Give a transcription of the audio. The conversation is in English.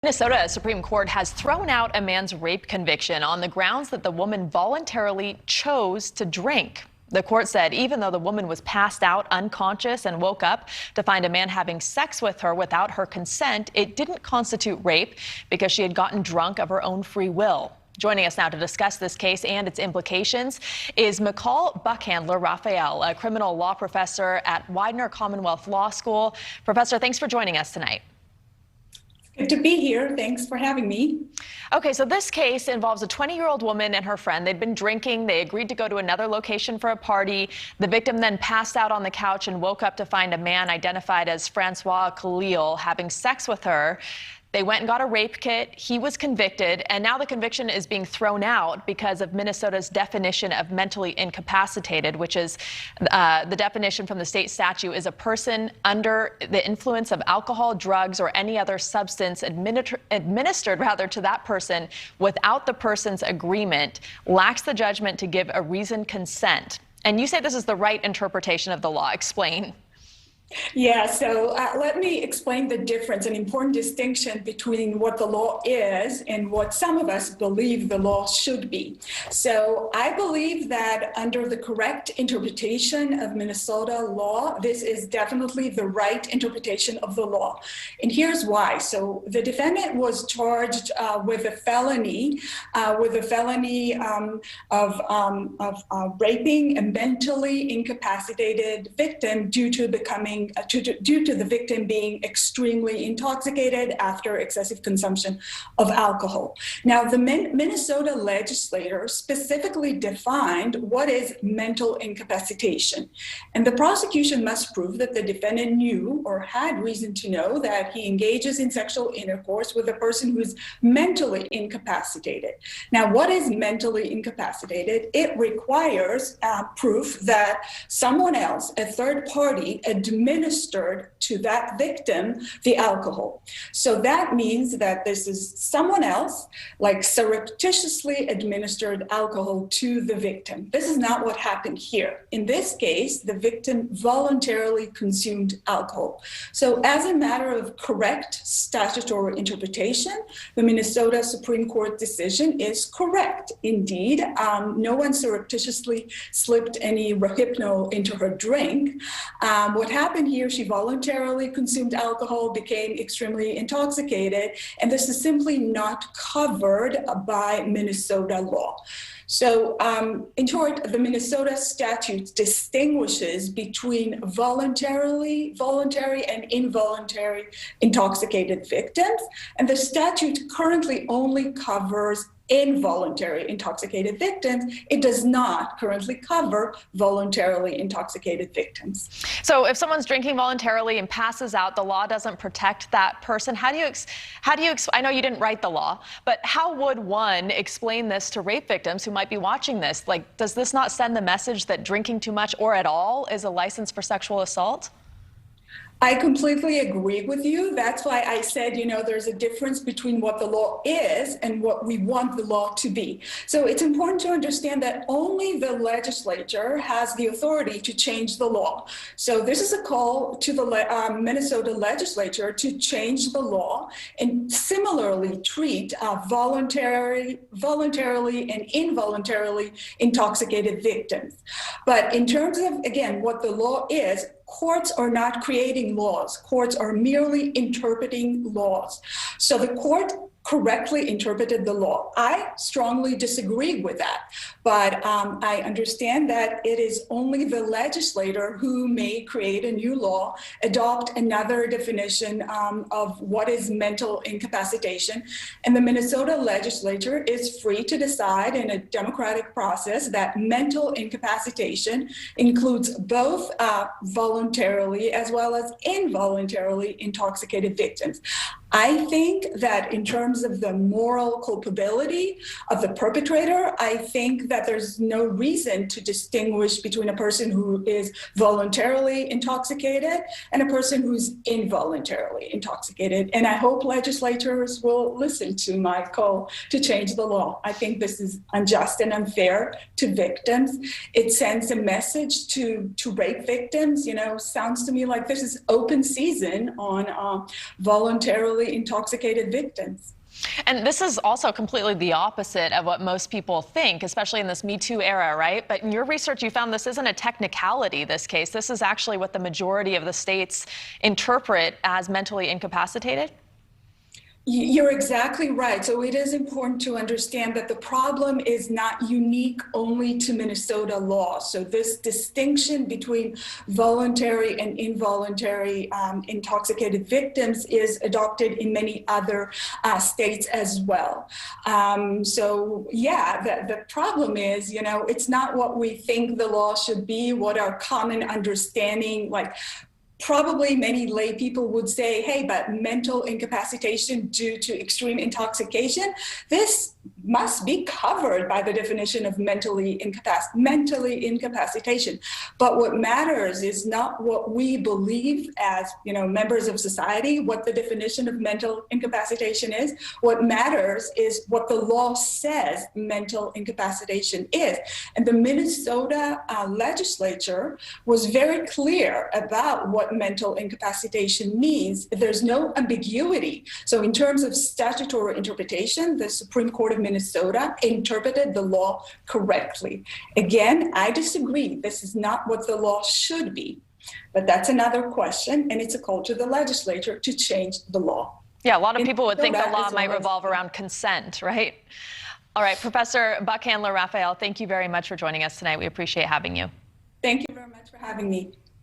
Minnesota Supreme Court has thrown out a man's rape conviction on the grounds that the woman voluntarily chose to drink. The court said even though the woman was passed out unconscious and woke up to find a man having sex with her without her consent, it didn't constitute rape because she had gotten drunk of her own free will. Joining us now to discuss this case and its implications is Michal Buchhandler-Raphael, a criminal law professor at Widener Commonwealth Law School. Professor, thanks for joining us tonight. Good to be here. Thanks for having me. Okay, so this case involves a 20-year-old woman and her friend. They'd been drinking. They agreed to go to another location for a party. The victim then passed out on the couch and woke up to find a man identified as Francois Khalil having sex with her. They went and got a rape kit. He was convicted, and now the conviction is being thrown out because of Minnesota's definition of mentally incapacitated, which is the definition from the state statute is a person under the influence of alcohol, drugs, or any other substance administered to that person without the person's agreement, lacks the judgment to give a reasoned consent. And you say this is the right interpretation of the law. Explain. Yeah, so let me explain the difference, an important distinction between what the law is and what some of us believe the law should be. So I believe that under the correct interpretation of Minnesota law, this is definitely the right interpretation of the law. And here's why. So the defendant was charged with a felony, of raping a mentally incapacitated victim due to the victim being extremely intoxicated after excessive consumption of alcohol. Now, the Minnesota legislature specifically defined what is mental incapacitation. And the prosecution must prove that the defendant knew or had reason to know that he engages in sexual intercourse with a person who's mentally incapacitated. Now, what is mentally incapacitated? It requires proof that someone else, a third party, administered to that victim the alcohol. So that means that this is someone else, like surreptitiously administered alcohol to the victim. This is not what happened here. In this case, the victim voluntarily consumed alcohol. So as a matter of correct statutory interpretation, the Minnesota Supreme Court decision is correct. Indeed, no one surreptitiously slipped any Rohypnol into her drink. What happened here, she voluntarily consumed alcohol, became extremely intoxicated, and this is simply not covered by Minnesota law. So in short, the Minnesota statute distinguishes between voluntary and involuntary intoxicated victims, and the statute currently only covers involuntary intoxicated victims. It does not currently cover voluntarily intoxicated victims. So if someone's drinking voluntarily and passes out, the law doesn't protect that person. How do you I know you didn't write the law, but how would one explain this to rape victims who might be watching this? Like, does this not send the message that drinking too much or at all is a license for sexual assault? I completely agree with you. That's why I said, there's a difference between what the law is and what we want the law to be. So it's important to understand that only the legislature has the authority to change the law. So this is a call to the Minnesota legislature to change the law and similarly treat voluntarily and involuntarily intoxicated victims. But in terms of, again, what the law is, courts are not creating laws. Courts are merely interpreting laws. So the court correctly interpreted the law. I strongly disagree with that, but I understand that it is only the legislator who may create a new law, adopt another definition of what is mental incapacitation, and the Minnesota legislature is free to decide in a democratic process that mental incapacitation includes both voluntarily as well as involuntarily intoxicated victims. I think that in terms of the moral culpability of the perpetrator, I think that there's no reason to distinguish between a person who is voluntarily intoxicated and a person who's involuntarily intoxicated. And I hope legislators will listen to my call to change the law. I think this is unjust and unfair to victims. It sends a message to rape victims. Sounds to me like this is open season on voluntarily mentally intoxicated victims. And this is also completely the opposite of what most people think, especially in this Me Too era, right? But in your research, you found this isn't a technicality, this case. This is actually what the majority of the states interpret as mentally incapacitated. You're exactly right. So it is important to understand that the problem is not unique only to Minnesota law. So this distinction between voluntary and involuntary intoxicated victims is adopted in many other states as well. So yeah, the problem is, it's not what we think the law should be, what our common understanding, like probably many lay people would say, hey, but mental incapacitation due to extreme intoxication, this must be covered by the definition of mentally incapacitation. But what matters is not what we believe as, members of society, what the definition of mental incapacitation is. What matters is what the law says mental incapacitation is. And the Minnesota legislature was very clear about what mental incapacitation means. There's no ambiguity. So in terms of statutory interpretation, the Supreme Court of Minnesota interpreted the law correctly. Again, I disagree. This is not what the law should be. But that's another question, and it's a call to the legislature to change the law. Yeah, a lot of people would think the law might revolve around consent, right? All right, Professor Buchhandler-Raphael, thank you very much for joining us tonight. We appreciate having you. Thank you very much for having me.